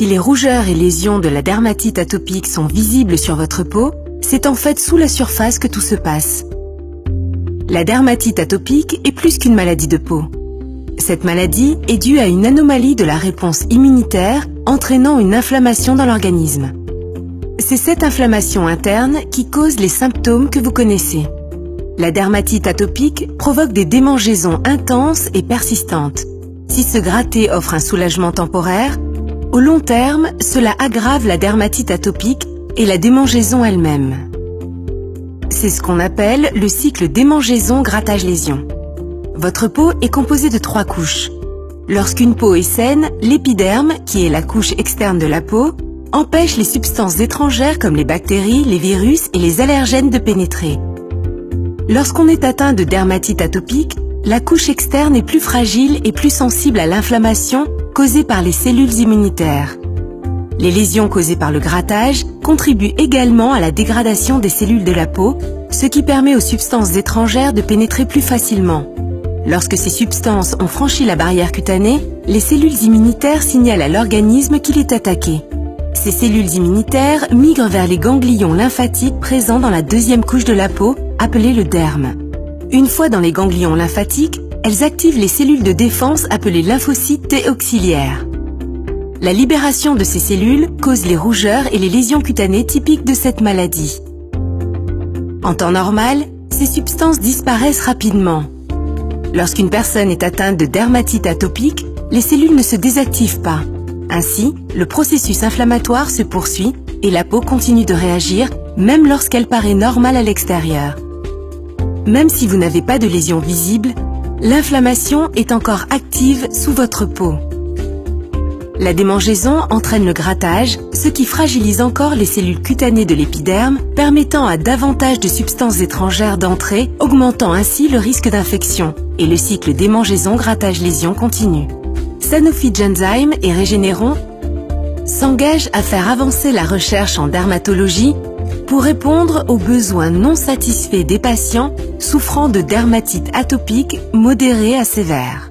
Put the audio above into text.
Si les rougeurs et lésions de la dermatite atopique sont visibles sur votre peau, c'est en fait sous la surface que tout se passe. La dermatite atopique est plus qu'une maladie de peau. Cette maladie est due à une anomalie de la réponse immunitaire entraînant une inflammation dans l'organisme. C'est cette inflammation interne qui cause les symptômes que vous connaissez. La dermatite atopique provoque des démangeaisons intenses et persistantes. Si se gratter offre un soulagement temporaire, au long terme, cela aggrave la dermatite atopique et la démangeaison elle-même. C'est ce qu'on appelle le cycle démangeaison-grattage-lésion. Votre peau est composée de 3 couches. Lorsqu'une peau est saine, l'épiderme, qui est la couche externe de la peau, empêche les substances étrangères comme les bactéries, les virus et les allergènes de pénétrer. Lorsqu'on est atteint de dermatite atopique, la couche externe est plus fragile et plus sensible à l'inflammation causée par les cellules immunitaires. Les lésions causées par le grattage contribuent également à la dégradation des cellules de la peau, ce qui permet aux substances étrangères de pénétrer plus facilement. Lorsque ces substances ont franchi la barrière cutanée, les cellules immunitaires signalent à l'organisme qu'il est attaqué. Ces cellules immunitaires migrent vers les ganglions lymphatiques présents dans la deuxième couche de la peau, appelée le derme. Une fois dans les ganglions lymphatiques, elles activent les cellules de défense appelées lymphocytes T auxiliaires. La libération de ces cellules cause les rougeurs et les lésions cutanées typiques de cette maladie. En temps normal, ces substances disparaissent rapidement. Lorsqu'une personne est atteinte de dermatite atopique, les cellules ne se désactivent pas. Ainsi, le processus inflammatoire se poursuit et la peau continue de réagir, même lorsqu'elle paraît normale à l'extérieur. Même si vous n'avez pas de lésion visible, l'inflammation est encore active sous votre peau. La démangeaison entraîne le grattage, ce qui fragilise encore les cellules cutanées de l'épiderme, permettant à davantage de substances étrangères d'entrer, augmentant ainsi le risque d'infection. Et le cycle démangeaison-grattage-lésion continue. Sanofi Genzyme et Regeneron s'engagent à faire avancer la recherche en dermatologie pour répondre aux besoins non satisfaits des patients souffrant de dermatite atopique modérée à sévère.